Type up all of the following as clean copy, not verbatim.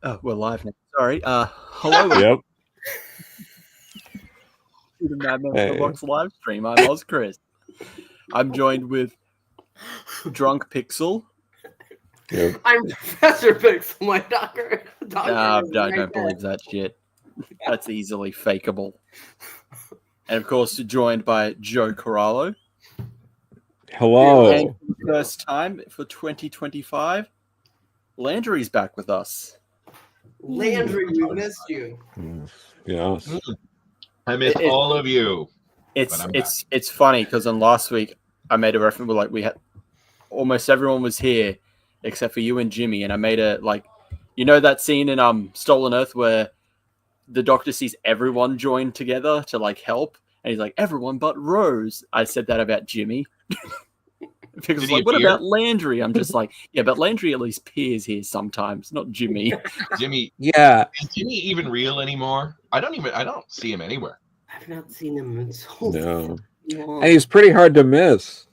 Oh, we're live now. Sorry. Hello. Yep. To the Madmen Box live stream. I'm OZChris. I'm joined with Drunk Pixel. Yep. I'm Professor Pixel, my doctor. Don't believe that shit. That's easily fakeable. And of course, joined by Joe Corallo. Hello. And for the first time for 2025, Landry's back with us. Landry, we missed you. Yes. I miss all of you. It's funny because on last week I made a reference where we had almost everyone was here except for you and Jimmy, and I made that scene in Stolen Earth where the Doctor sees everyone join together to help, and he's like, everyone but Rose. I said that about Jimmy. Because what about Landry? I'm just like, yeah, but Landry at least appears here sometimes, not Jimmy. Jimmy, yeah. Is Jimmy even real anymore? I don't see him anywhere. I've not seen him in so No. long. And he's pretty hard to miss.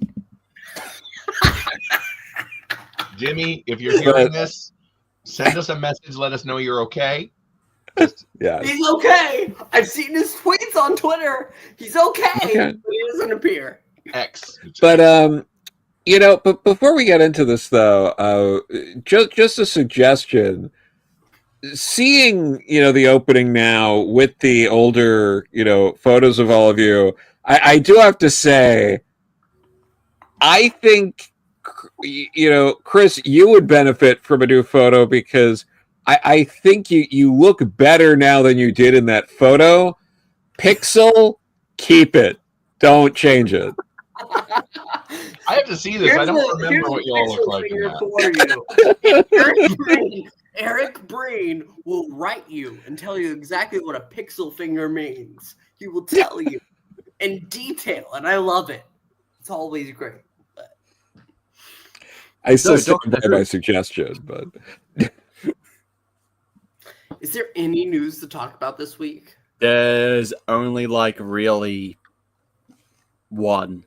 Jimmy, if you're hearing this, send us a message. Let us know you're okay. Yeah. He's okay. I've seen his tweets on Twitter. He's okay. But he doesn't appear. X. But but before we get into this though, just a suggestion. Seeing, the opening now with the older, photos of all of you, I do have to say, I think, Chris, you would benefit from a new photo because I think you look better now than you did in that photo. Pixel, keep it. Don't change it. I have to see this. I don't remember what you all look like in that. Eric Breen will write you and tell you exactly what a pixel finger means. He will tell you in detail, and I love it. It's always great. But... I still stand by my suggestion, but is there any news to talk about this week? There's only really one.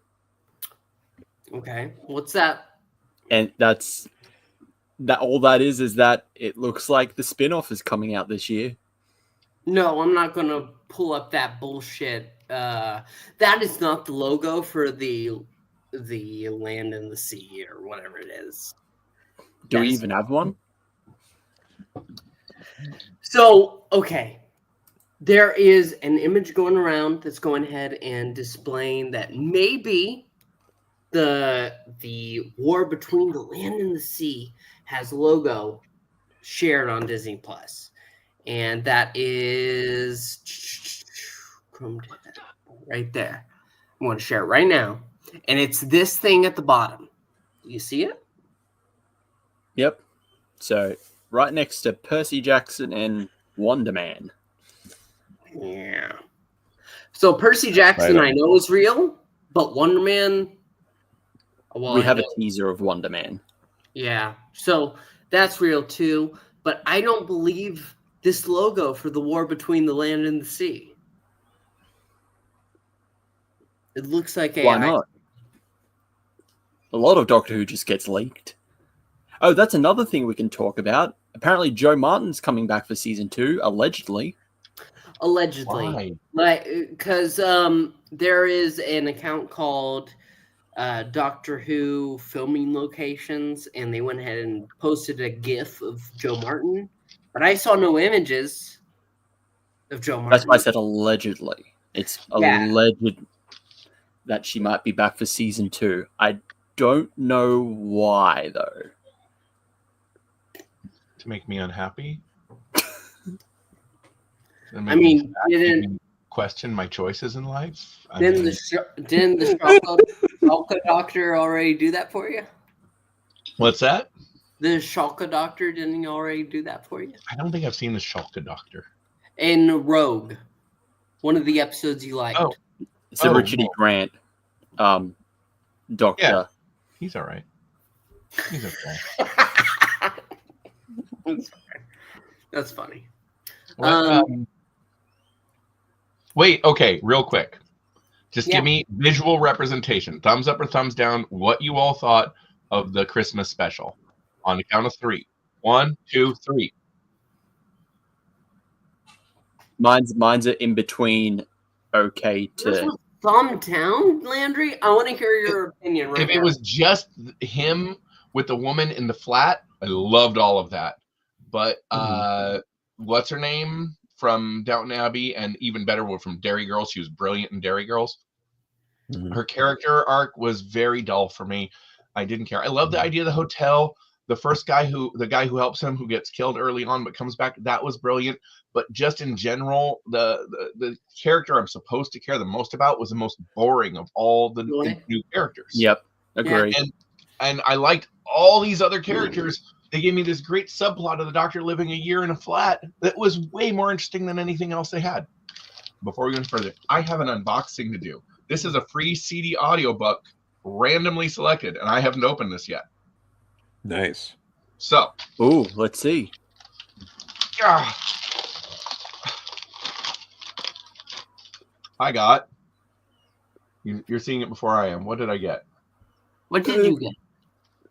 Okay, what's that? And that's that. All that is that it looks like the spin-off is coming out this year. No, I'm not gonna pull up that bullshit. That is not the logo for the Land and the Sea or whatever it is. Do we even have one? So, okay. There is an image going around that's going ahead and displaying that maybe the war between the land and the sea has logo shared on Disney Plus, and that is right there. I'm going to share it right now, and it's this thing at the bottom. You see it? Yep. So right next to Percy Jackson and Wonder Man. Yeah. So Percy Jackson, I know is real, but Wonder Man. Well, we have a teaser of Wonder Man. Yeah, so that's real too. But I don't believe this logo for the war between the land and the sea. It looks like AI. Why not? A lot of Doctor Who just gets leaked. Oh, that's another thing we can talk about. Apparently, Joe Martin's coming back for season 2, allegedly. Allegedly, because there is an account called Doctor Who filming locations, and they went ahead and posted a GIF of Joe Martin, but I saw no images of Joe Martin. That's why I said allegedly. It's alleged that she might be back for season 2. I don't know why though. To make me unhappy. I mean, didn't question my choices in life. Didn't the Shulka Doctor already do that for you? What's that? The Shulka Doctor, didn't he already do that for you? I don't think I've seen the Shulka Doctor. In Rogue, one of the episodes you liked. Oh, it's a Richard E. Grant Doctor. Yeah. He's all right. He's okay. That's funny. Wait, okay, real quick. Just Yeah. give me visual representation. Thumbs up or thumbs down. What you all thought of the Christmas special? On the count of 3. 1, 2, 3. Mine's a in between. Okay, Yours to was thumb down, Landry. I want to hear your opinion right If now. it was just him with the woman in the flat, I loved all of that. But what's her name from Downton Abbey, and even better from Derry Girls? She was brilliant in Derry Girls. Her character arc was very dull for me. I didn't care. I love the idea of the hotel. The guy who helps him, who gets killed early on but comes back, that was brilliant. But just in general, the character I'm supposed to care the most about was the most boring of all the new characters. Yep, agree. And I liked all these other characters. They gave me this great subplot of the doctor living a year in a flat that was way more interesting than anything else they had. Before we go further, I have an unboxing to do. This is a free CD audiobook, randomly selected, and I haven't opened this yet. Nice. So, ooh, let's see. I got. You're seeing it before I am. What did I get? What did you get?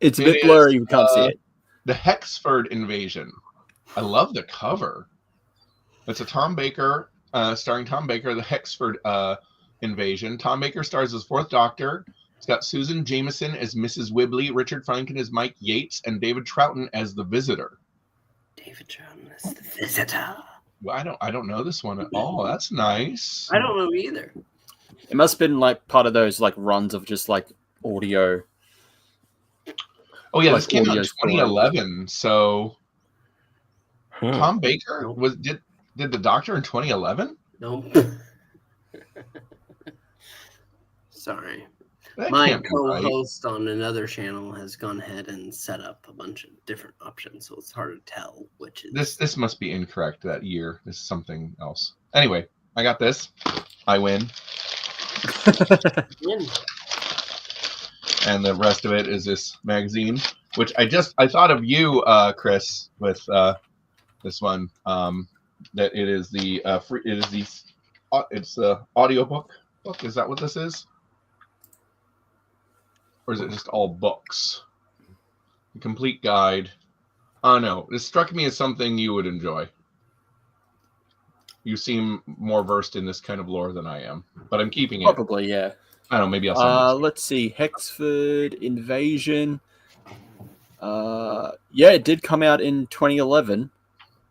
It's a bit blurry. You can't see it. The Hexford Invasion. I love the cover. It's a Tom Baker, starring Tom Baker, the Hexford Invasion. Tom Baker stars as 4th Doctor. It's got Susan Jameson as Mrs. Wibley, Richard Franken as Mike Yates, and David Troughton as the Visitor. David Troughton as the Visitor. Well, I don't know this one at all. That's nice. I don't know either. It must have been like part of those like runs of just like audio. Oh yeah, like this came out in 2011. So Tom Baker did the Doctor in 2011? Nope. Sorry. That My can't be right. co-host on another channel has gone ahead and set up a bunch of different options, so it's hard to tell which is. This must be incorrect that year. This is something else. Anyway, I got this. I win. And the rest of it is this magazine, which I thought of you, Chris, with this one. That it is the free. It's the audiobook. Is that what this is? Or is it just all books? The complete guide. Oh no, this struck me as something you would enjoy. You seem more versed in this kind of lore than I am, but I'm keeping it. Probably, yeah. I don't know, maybe I'll send it. Let's see. Hexford Invasion. Yeah, it did come out in 2011.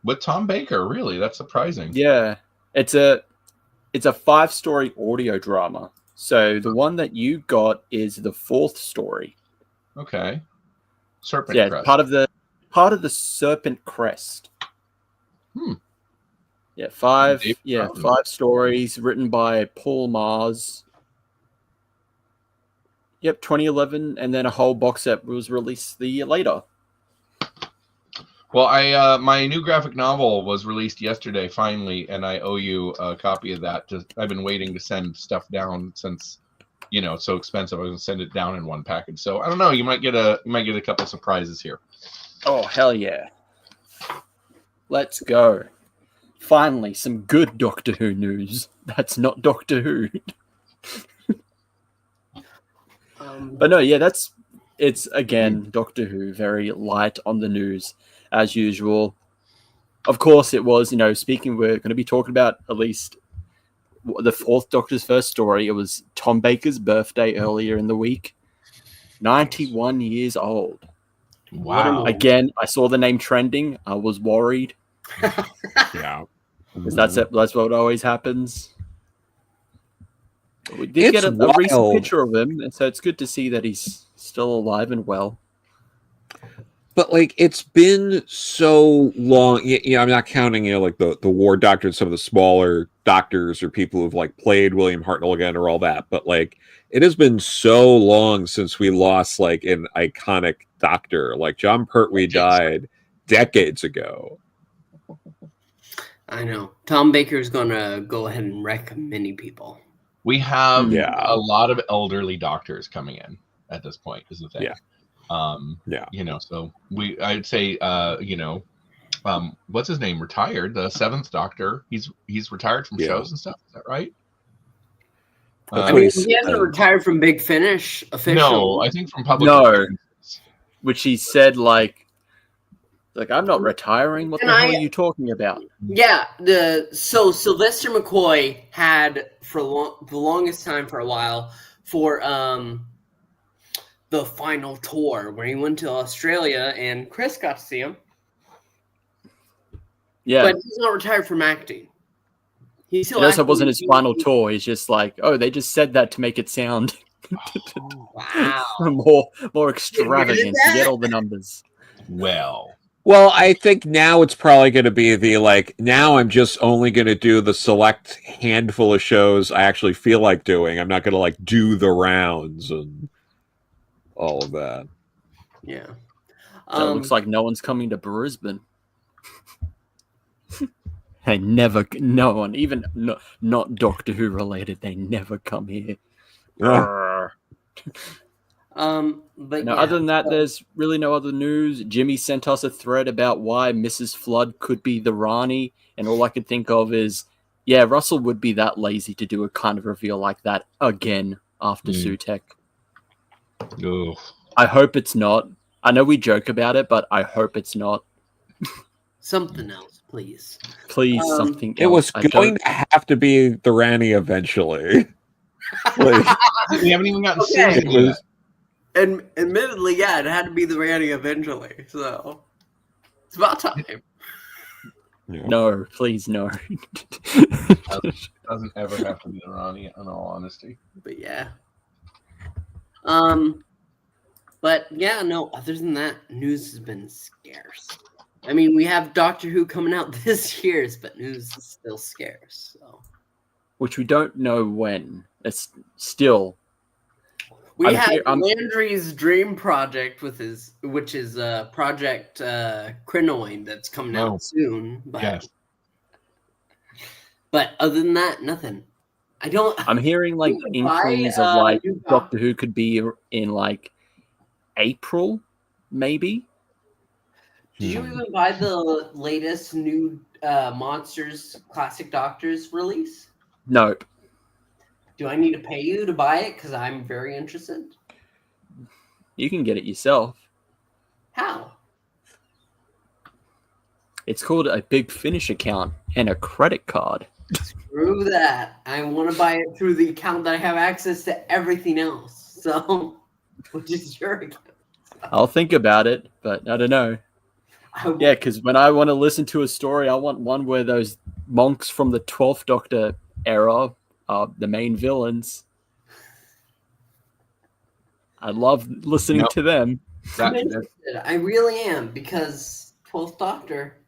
With Tom Baker, really? That's surprising. Yeah. It's a 5-story audio drama. So the one that you got is the 4th story. Okay. Serpent Crest. part of the Serpent Crest. Yeah, 5 stories written by Paul Mars. Yep, 2011, and then a whole box set was released the year later. Well, my new graphic novel was released yesterday, finally, and I owe you a copy of that. I've been waiting to send stuff down since, it's so expensive. I was gonna send it down in one package. So I don't know. You might get a couple surprises here. Oh hell yeah! Let's go. Finally, some good Doctor Who news. That's not Doctor Who. But no, yeah, it's again Doctor Who, very light on the news as usual. Of course, it was. Speaking, we're going to be talking about at least the 4th Doctor's first story. It was Tom Baker's birthday earlier in the week. 91 years old. Wow. Again, I saw the name trending. I was worried. Yeah. Because that's what always happens. We did get a recent picture of him, and so it's good to see that he's still alive and well. But it's been so long. I'm not counting the War Doctor and some of the smaller doctors or people who've played William Hartnell again or all that. But it has been so long since we lost an iconic doctor. John Pertwee died decades ago. I know. Tom Baker's gonna go ahead and wreck many people. We have a lot of elderly doctors coming in at this point, is the thing. Yeah. So I'd say, what's his name? Retired. The 7th Doctor. He's retired from shows and stuff. Is that right? I mean, he hasn't retired from Big Finish officially. No, I think from public. No, which he said like I'm not retiring. What the hell are you talking about? Yeah, so Sylvester McCoy had for the longest time for a while for the final tour where he went to Australia and Chris got to see him. Yeah, but he's not retired from acting. He still. It also wasn't his final tour. He's just like, oh, they just said that to make it sound more extravagant to get all the numbers. Well, I think now it's probably going to be the now I'm just only going to do the select handful of shows I actually feel like doing. I'm not going to do the rounds and all of that. Yeah. So it looks like no one's coming to Brisbane. No one, even not Doctor Who related, they never come here. Yeah. But no, other than that, there's really no other news. Jimmy sent us a thread about why Mrs. Flood could be the Rani, and all I could think of is, yeah, Russell would be that lazy to do a kind of reveal like that again after Sutek. Ugh. I hope it's not. I know we joke about it, but I hope it's not. Something else, please. Please, something else. It was going to have to be the Rani eventually. We haven't even gotten Susan yet. And admittedly, yeah, it had to be the Rani eventually. So it's about time. Yeah. No, please, no. Doesn't ever have to be the Rani, in all honesty. But yeah. But yeah, no, other than that, news has been scarce. I mean, we have Doctor Who coming out this year, but news is still scarce. So. Which we don't know when. It's still. We have Landry's dream project which is Project Crinoid that's coming out soon. But, yes. But other than that, nothing. I'm hearing inklings of Doctor Who could be in April, maybe. Did you even buy the latest new Monsters Classic Doctors release? Nope. Do I need to pay you to buy it? Because I'm very interested. You can get it yourself. How? It's called a Big Finish account and a credit card. Screw that. I want to buy it through the account that I have access to everything else. So, which is your account. I'll think about it, but I don't know. Yeah, because when I want to listen to a story, I want one where those monks from the 12th Doctor era are the main villains. I love listening to them. I really am, because 12th Doctor,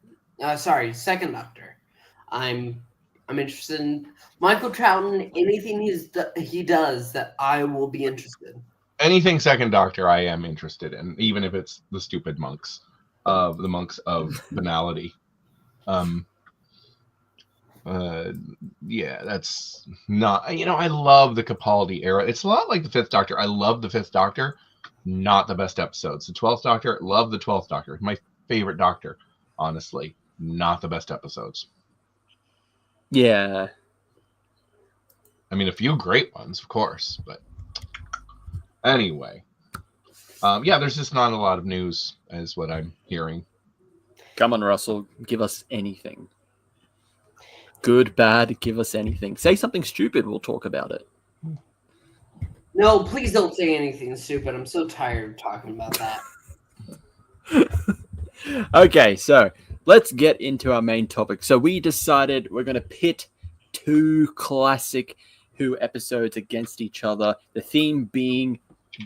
Second Doctor. I'm interested in Michael Troughton. Anything he does that I will be interested. Anything Second Doctor, I am interested in, even if it's the stupid monks. The monks of banality. Yeah, that's not. I love the Capaldi era. It's a lot like the 5th Doctor. I love the 5th Doctor. Not the best episodes. The 12th Doctor, love the 12th Doctor. My favorite Doctor, honestly. Not the best episodes. Yeah. I mean, a few great ones, of course, but anyway. Yeah, there's just not a lot of news, is what I'm hearing. Come on, Russell. Give us anything. Good, bad, give us anything. Say something stupid, we'll talk about it. No, please don't say anything stupid. I'm so tired of talking about that. Okay, so let's get into our main topic. So we decided we're going to pit 2 classic Who episodes against each other. The theme being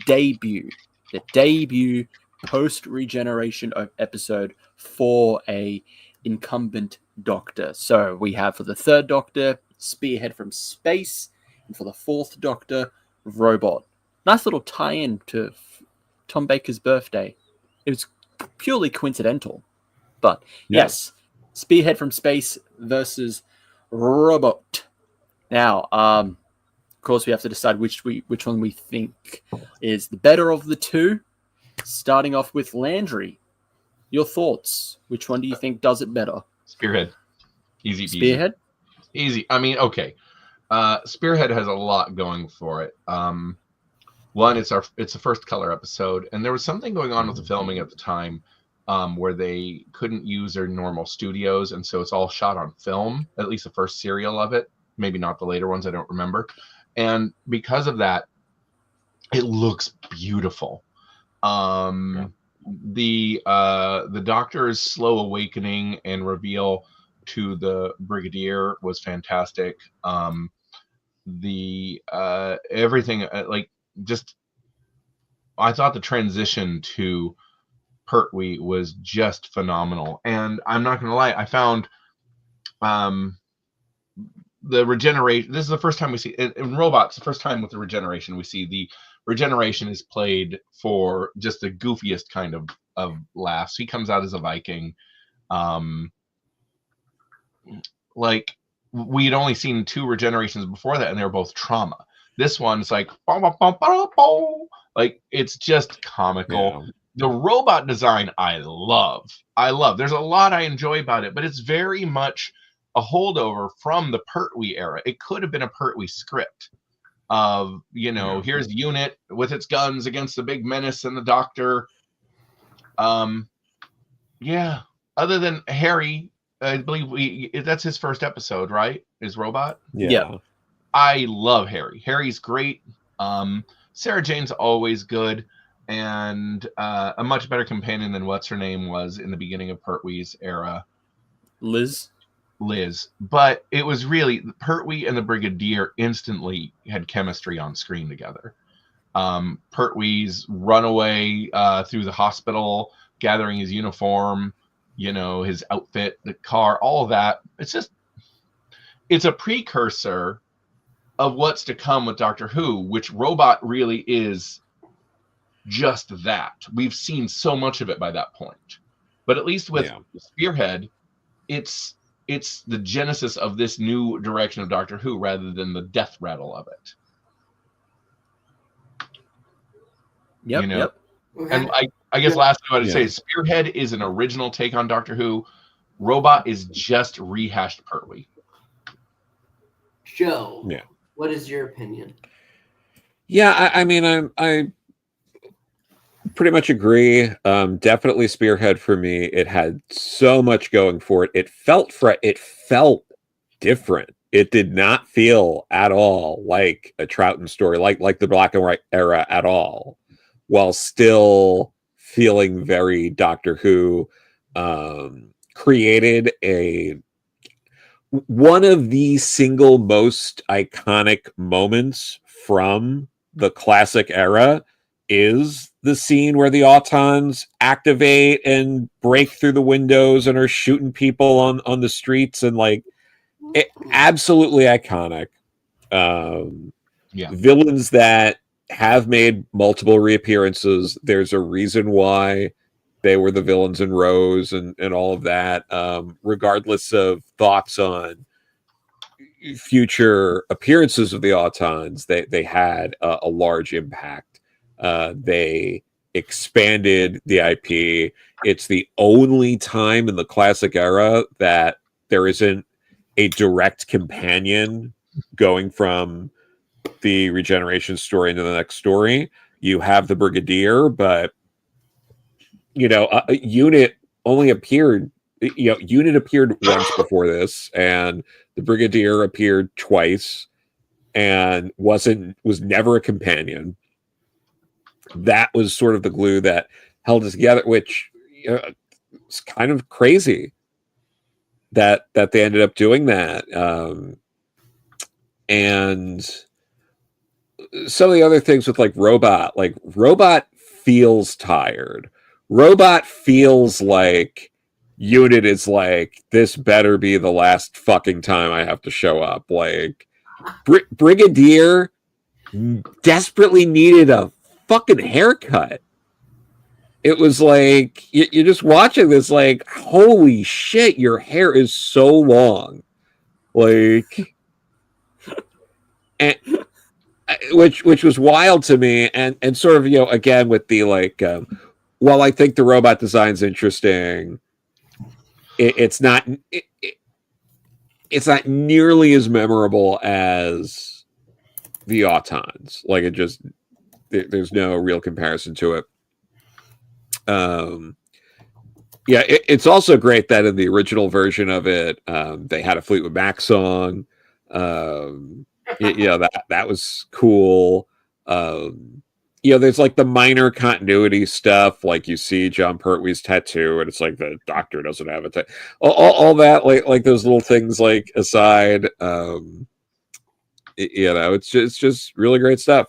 debut. The debut post-regeneration of episode for a incumbent Doctor. So we have for the 3rd Doctor, Spearhead from Space, and for the 4th Doctor, Robot. Nice little tie-in to Tom Baker's birthday. It was purely coincidental. But yes, Spearhead from Space versus Robot. Now, of course, we have to decide which one we think is the better of the two. Starting off with Landry. Your thoughts. Which one do you think does it better? Spearhead. Easy peasy. Spearhead? Easy. I mean, okay. Spearhead has a lot going for it. One, it's the first color episode, and there was something going on with the filming at the time where they couldn't use their normal studios, and so it's all shot on film, at least the first serial of it. Maybe not the later ones, I don't remember. And because of that, it looks beautiful. The Doctor's slow awakening and reveal to the Brigadier was fantastic. Everything I thought the transition to Pertwee was just phenomenal. And I'm not gonna lie, I found the regeneration. This is the first time we see in Robots. The first time with the regeneration, we see the regeneration is played for just the goofiest kind of laughs. He comes out as a Viking. Like we'd only seen 2 regenerations before that, and they were both trauma. This one's like, it's just comical. Yeah. The robot design, I love. There's a lot I enjoy about it, but it's very much a holdover from the Pertwee era. It could have been a Pertwee script of, here's the unit with its guns against the big menace and the Doctor. Other than Harry, I believe that's his first episode, right? Is Robot? Yeah. I love Harry. Harry's great. Sarah Jane's always good, and a much better companion than what's her name was in the beginning of Pertwee's era. Liz. But it was really Pertwee and the Brigadier instantly had chemistry on screen together. Pertwee's runaway through the hospital, gathering his uniform, his outfit, the car, all of that. It's a precursor of what's to come with Doctor Who, which Robot really is just that. We've seen so much of it by that point. But at least with Spearhead, it's the genesis of this new direction of Doctor Who rather than the death rattle of it. Yep. And I guess last thing I would say is Spearhead is an original take on Doctor Who. Robot is just rehashed Pertwee. Joe, what is your opinion? Yeah, I mean, I pretty much agree. Definitely Spearhead for me. It had so much going for it. It felt different. It did not feel at all like a Troughton story, like the black and white era at all, while still feeling very Doctor Who. Created one of the single most iconic moments from the classic era is the scene where the Autons activate and break through the windows and are shooting people on the streets, and absolutely iconic. Villains that have made multiple reappearances. There's a reason why they were the villains in Rose and all of that. Regardless of thoughts on future appearances of the Autons, they had a large impact. They expanded the IP. It's the only time in the classic era that there isn't a direct companion going from the regeneration story into the next story. You have the Brigadier, but Unit only appeared. Unit appeared once before this, and the Brigadier appeared twice, and was never a companion. That was sort of the glue that held us together, which is kind of crazy that they ended up doing that. And some of the other things with Robot feels tired. Robot feels like Unit is like, this better be the last fucking time I have to show up. Brigadier desperately needed a fucking haircut. It was like, you're just watching this like, holy shit, your hair is so long. And which was wild to me, and sort of, again, with the while I think the robot design's interesting, it's not it's not nearly as memorable as the Autons. Like it just there's no real comparison to it. Yeah, it's also great that in the original version of it, they had a Fleetwood Mac song. That was cool. There's like the minor continuity stuff, like you see John Pertwee's tattoo, and it's like the Doctor doesn't have a tattoo. All that, like those little things, like aside, it's just really great stuff.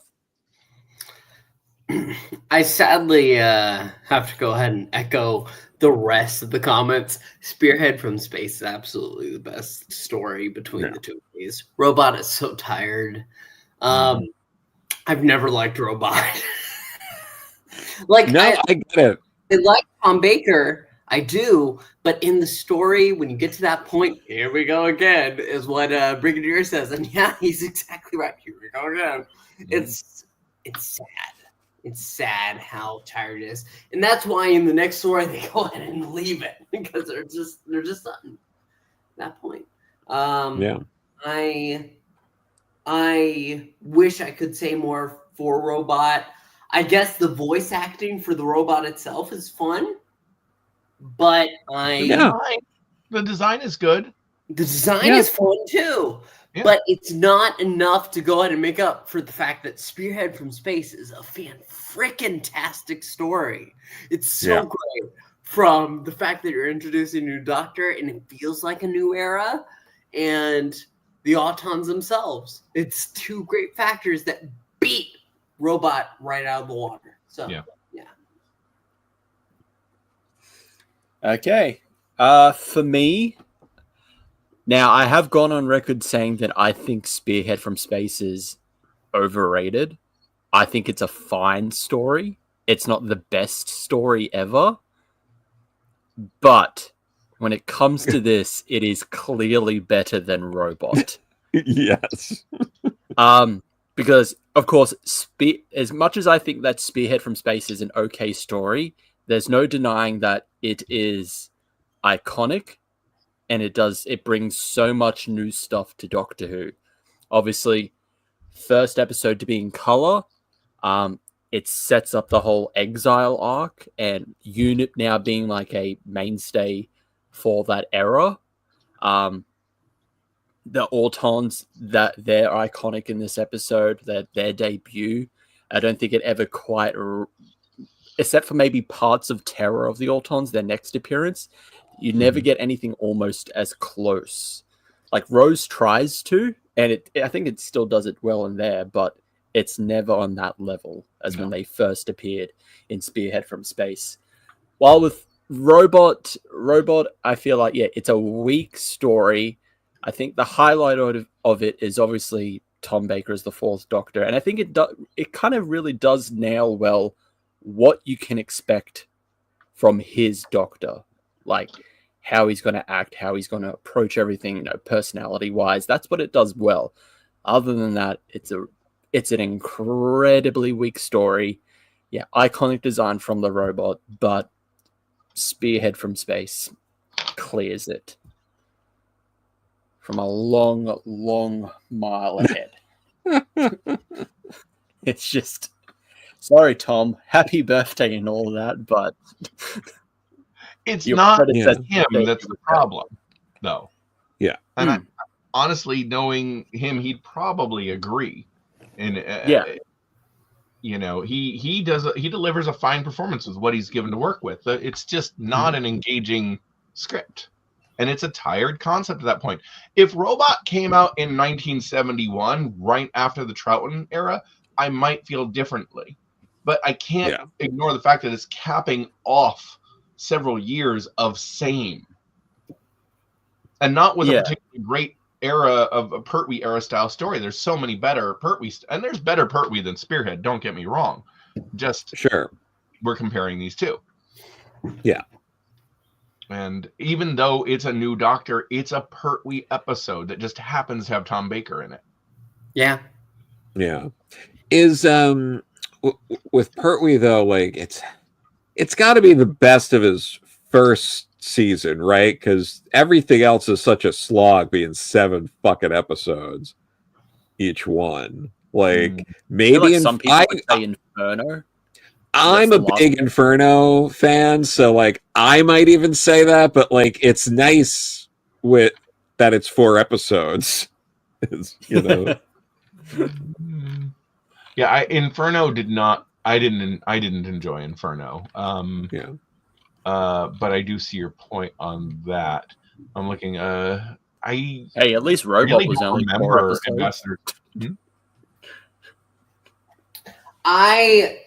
I sadly have to go ahead and echo the rest of the comments. Spearhead from Space is absolutely the best story between the two of these. Robot is so tired. I've never liked Robot. I get it. I like Tom Baker. I do, but in the story, when you get to that point, here we go again, is what Brigadier says, and yeah, he's exactly right. Here we go again. It's sad. It's sad how tired it is, and that's why in the next story they go ahead and leave it because they're just done at that point. I wish I could say more for Robot. I guess the voice acting for the robot itself is fun, but the design is good. The design is fun too. Yeah. But it's not enough to go ahead and make up for the fact that Spearhead from Space is a fan-frickin-tastic story. It's so great. From the fact that you're introducing a new Doctor and it feels like a new era, and the Autons themselves. It's two great factors that beat Robot right out of the water. So, yeah. Okay. For me... Now, I have gone on record saying that I think Spearhead from Space is overrated. I think it's a fine story. It's not the best story ever. But when it comes to this, it is clearly better than Robot. Yes. Because, of course, as much as I think that Spearhead from Space is an okay story, there's no denying that it is iconic. And it brings so much new stuff to Doctor Who. Obviously, first episode to be in color. It sets up the whole exile arc and UNIT now being like a mainstay for that era. The Autons, that they're iconic in this episode, their debut. I don't think it ever quite, except for maybe parts of Terror of the Autons, their next appearance. You never get anything almost as close. Like Rose tries to, and I think it still does it well in there, but it's never on that level as when they first appeared in Spearhead from Space. While with Robot, I feel like, it's a weak story. I think the highlight of it is obviously Tom Baker as the Fourth Doctor, and I think it kind of really does nail well what you can expect from his Doctor. Like how he's going to act, how he's going to approach everything, personality-wise. That's what it does well. Other than that, it's an incredibly weak story. Yeah, iconic design from the Robot, but Spearhead from Space clears it from a long, long mile ahead. It's just, sorry, Tom. Happy birthday and all that, but... It's not him that's the problem, though. Yeah. And honestly, knowing him, he'd probably agree. And he delivers a fine performance with what he's given to work with. It's just not an engaging script. And it's a tired concept at that point. If Robot came out in 1971, right after the Troughton era, I might feel differently. But I can't ignore the fact that it's capping off several years of same, and not with a particularly great era of a Pertwee era style story. There's so many better Pertwee, and there's better Pertwee than Spearhead. Don't get me wrong. Just we're comparing these two. Yeah. And even though it's a new Doctor, it's a Pertwee episode that just happens to have Tom Baker in it. Yeah. Yeah. Is with Pertwee though, like it's got to be the best of his first season, right? Because everything else is such a slog, being 7 fucking episodes each one. Like I feel like maybe some people would say Inferno. I'm a big Inferno fan, so like I might even say that, but like it's nice with that it's 4 episodes. You know. Yeah, Inferno did not. I didn't enjoy Inferno. Yeah. But I do see your point on that. I'm looking. Hey, at least Robot really was don't only 4 remember episodes. Ambassador.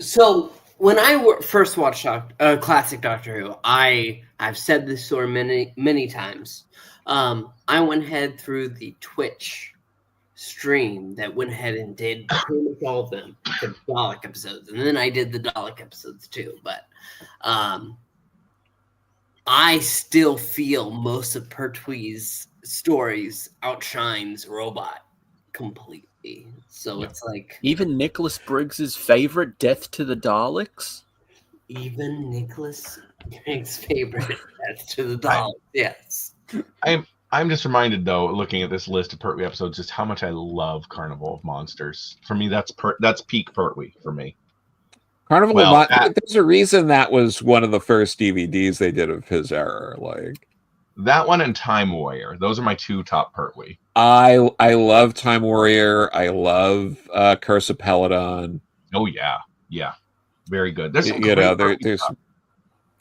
So when I first watched classic Doctor Who, I've said this story many times. I went ahead through the Twitch stream that went ahead and did pretty much all of them, the Dalek episodes, and then I did the Dalek episodes too. But I still feel most of Pertwee's stories outshines Robot completely. So it's like even Nicholas Briggs's favorite, Death to the Daleks. Even Nicholas Briggs' favorite, Death to the Daleks. Yes. I'm just reminded though, looking at this list of Pertwee episodes, just how much I love Carnival of Monsters. For me, that's peak Pertwee for me. Carnival of Monsters. There's a reason that was one of the first DVDs they did of his era. Like that one and Time Warrior. Those are my 2 top Pertwee. I love Time Warrior. I love Curse of Peladon. Oh yeah, very good. There's some there's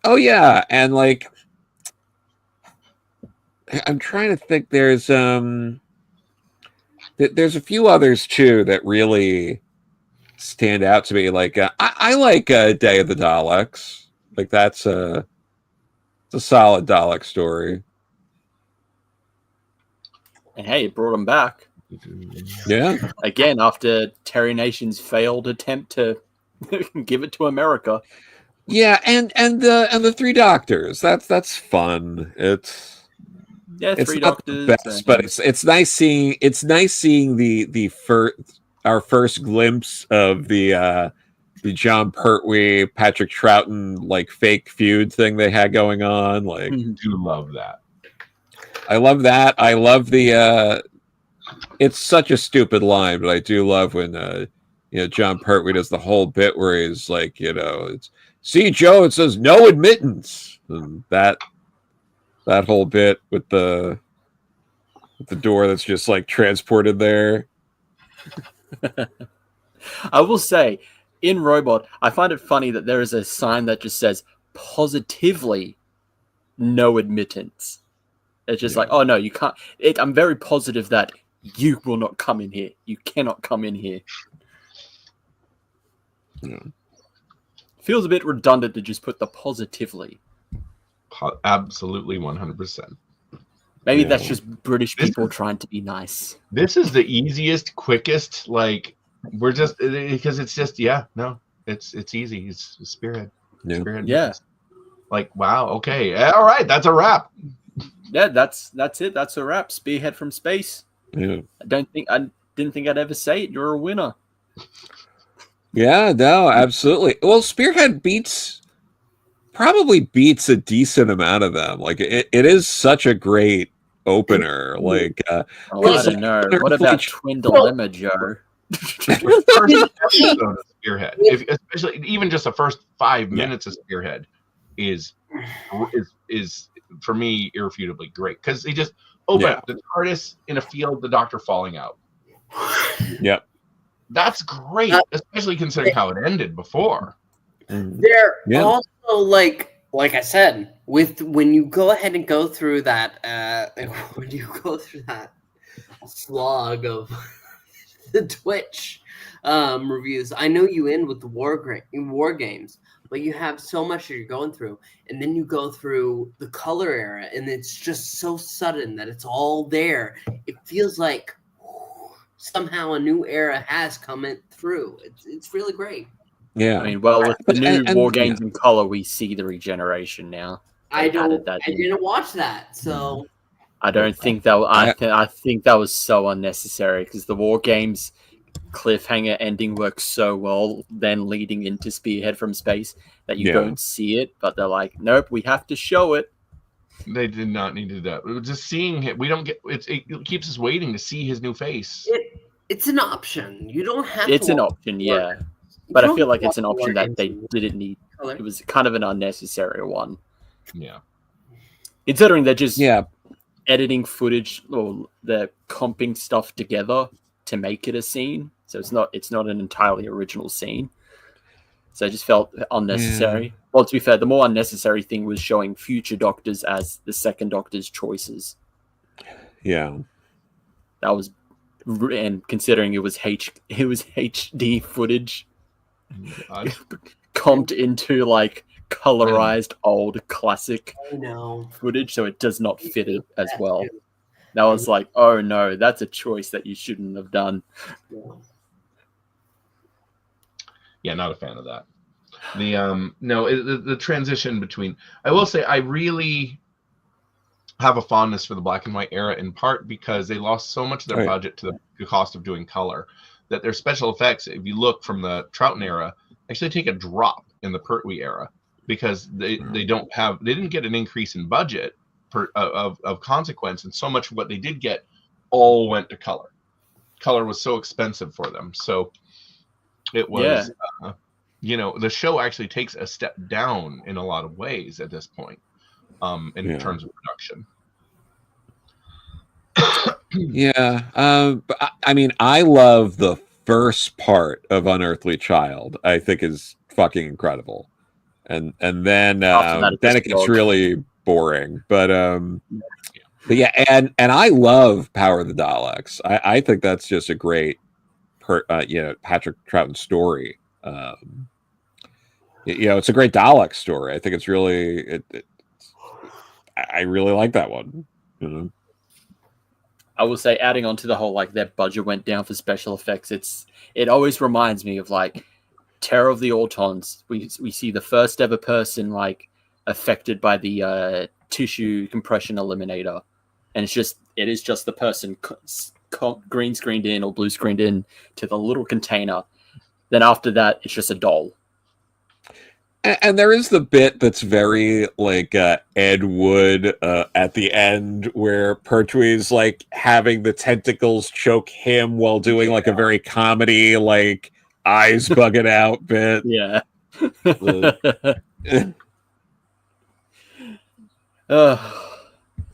oh yeah, and like I'm trying to think. There's a few others too that really stand out to me. Like I like Day of the Daleks. Like it's a solid Dalek story. And hey, it brought them back. Yeah. Again, after Terry Nation's failed attempt to give it to America. Yeah, and the 3 Doctors. That's fun. It's 3 not Doctors. The best, but it's nice seeing our first glimpse of the John Pertwee, Patrick Troughton like fake feud thing they had going on. Like, do love that. I love that. I love the. It's such a stupid line, but I do love when John Pertwee does the whole bit where he's like, it's see Joe, it says no admittance, and that whole bit with the door that's just like transported there. I will say, in Robot, I find it funny that there is a sign that just says positively no admittance. It's just like, oh no, you can't. I'm very positive that you will not come in here. You cannot come in here. Yeah. Feels a bit redundant to just put the positively. Absolutely 100%. Maybe that's just British people trying to be nice. This is the easiest, quickest. Like we're just because it's just it's easy. It's Spearhead. Yeah. Spearhead. Yeah. Like wow. Okay. All right. That's a wrap. Yeah. That's it. That's a wrap. Spearhead from space. Yeah. I didn't think I'd ever say it. You're a winner. Yeah. No. Absolutely. Well, Spearhead probably beats a decent amount of them. Like it is such a great opener. Like I don't know. What about Twin Dilemma, Joe? First episode of Spearhead, especially even just the first 5 minutes of Spearhead, is for me irrefutably great because they just open up the TARDIS in a field, the Doctor falling out. Yep, that's great, especially considering how it ended before. They're also like I said, when you go ahead and go through that slog of the Twitch reviews. I know you end with the war games, but you have so much that you're going through, and then you go through the color era, and it's just so sudden that it's all there. It feels like somehow a new era has come through. It's really great. Yeah, I mean, well, with the new war games in color, we see the regeneration now. I didn't watch that, so I don't think that. I think that was so unnecessary because the war games cliffhanger ending works so well, then leading into Spearhead from Space, that you Yeah. don't see it, but they're like, nope, we have to show it. They did not need to do that. It was just seeing it. We don't get it keeps us waiting to see his new face. It's an option. You don't have It's to an watch option, the yeah. work. You But I don't feel have like to it's an watch the option work that and they see didn't need. color. It was kind of an unnecessary one. Yeah. Considering they're just Yeah. editing footage or they're comping stuff together to make it a scene. So it's not an entirely original scene. So I just felt unnecessary. Yeah. Well, to be fair, the more unnecessary thing was showing future Doctors as the second Doctor's choices. Yeah. That was, and considering it was HD footage, God. comped into like colorized old classic I know. footage, so it does not fit it as That well. too. That was like, oh no, that's a choice that you shouldn't have done. Yeah. Yeah, not a fan of that. The transition between, I will say, I really have a fondness for the black and white era, in part because they lost so much of their Right. budget to the cost of doing color, that their special effects, if you look from the Troughton era, actually take a drop in the Pertwee era, because they didn't get an increase in budget of consequence, and so much of what they did get all went to color. Color was so expensive for them, so it was the show actually takes a step down in a lot of ways at this point, in terms of production. Yeah. But I mean, I love the first part of Unearthly Child. I think is fucking incredible, and then After that, it gets really boring. But yeah, and I love Power of the Daleks. I think that's just a great Patrick Troughton story. It's a great Dalek story. I think it's really I really like that one. I will say, adding on to the whole like their budget went down for special effects, it always reminds me of like Terror of the Autons. We see the first ever person like affected by the tissue compression eliminator, and it is just the person green screened in or blue screened in to the little container. Then after that, it's just a doll. And there is the bit that's very like Ed Wood at the end, where Pertwee's like having the tentacles choke him while doing like a very comedy, like eyes bugging out bit. Yeah.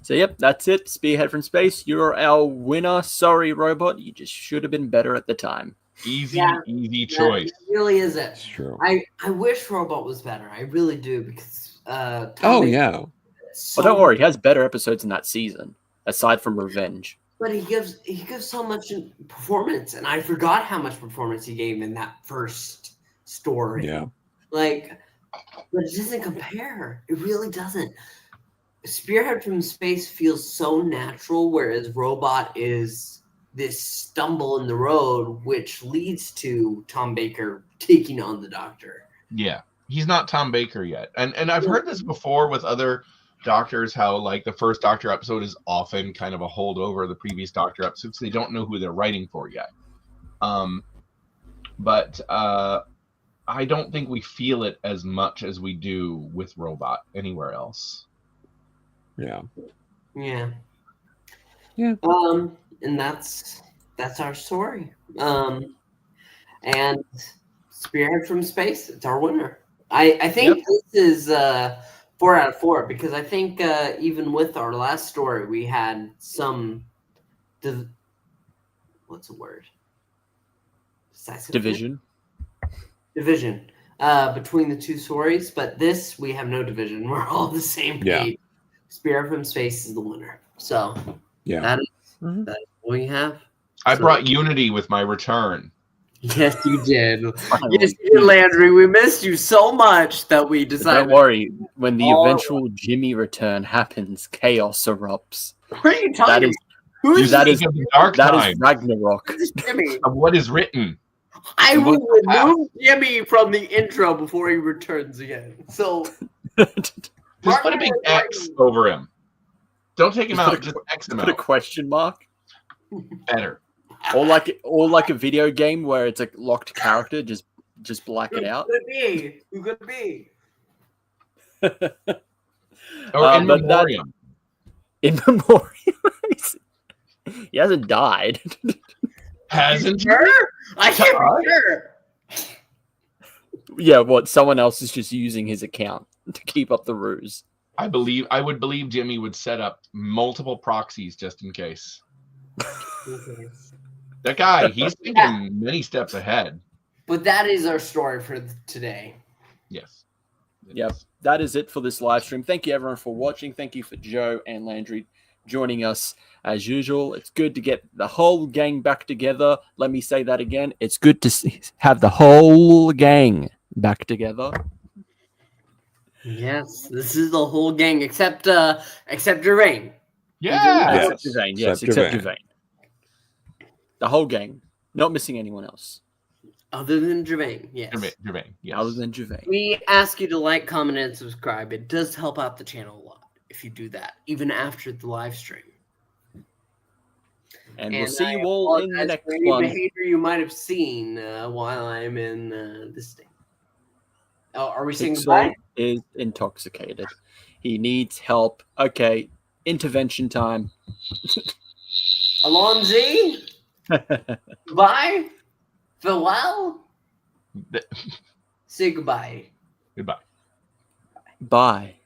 So yep, that's it. Spearhead from Space. You're our winner. Sorry, Robot. You just should have been better at the time. Easy choice. It really isn't. It's true. I wish Robot was better. I really do, because yeah. Well, don't worry. He has better episodes in that season, aside from Revenge. But he gives so much performance, and I forgot how much performance he gave in that first story. Yeah. But it doesn't compare. It really doesn't. Spearhead from Space feels so natural, whereas Robot is this stumble in the road, which leads to Tom Baker taking on the Doctor. Yeah, he's not Tom Baker yet, and I've heard this before with other Doctors, how like the first Doctor episode is often kind of a holdover of the previous Doctor episodes. They don't know who they're writing for yet. But I don't think we feel it as much as we do with Robot anywhere else. Yeah. And that's our story. And Spearhead from Space, it's our winner. I think this is 4 out of 4, because I think even with our last story, we had some what's the word? Division between the two stories, but this we have no division. We're all the same page. Spearhead from Space is the winner. So that is what we have. I brought unity with my return. Yes, you did. Yes, you did, Landry. We missed you so much that we decided. Don't worry. When the eventual Jimmy return happens, chaos erupts. What are you talking about? That is time. Ragnarok. Jimmy. Of what is written. I will remove Jimmy from the intro before he returns again. So just put a big X over him. Don't take him out. Just X him out. Put a question mark. Better. or like a video game where it's a locked character, just black it out. Who could it be? Or in But memoriam. In memoriam. He hasn't died. Hasn't he? Sure? I can't be sure. Yeah, what? Someone else is just using his account to keep up the ruse. I would believe Jimmy would set up multiple proxies just in case. That guy, he's thinking many steps ahead. But that is our story for today. Yes. Yep. That is it for this live stream. Thank you everyone for watching. Thank you for Joe and Landry joining us as usual. It's good to get the whole gang back together. Let me say that again. It's good to have the whole gang back together. Yes, this is the whole gang except Gevain. Yeah. Except Gevain. Yes, except Gevain. The whole gang. Not missing anyone else. Other than Gevain, yes. Gevain, yes. Other than Gevain. We ask you to like, comment, and subscribe. It does help out the channel a lot if you do that, even after the live stream. And we'll see you all in the next one. Behavior you might have seen while I'm in this thing. Oh, are we saying goodbye? Is intoxicated. He needs help. Okay, intervention time. Alonzi? Bye? Farewell? Say goodbye. Goodbye. Bye.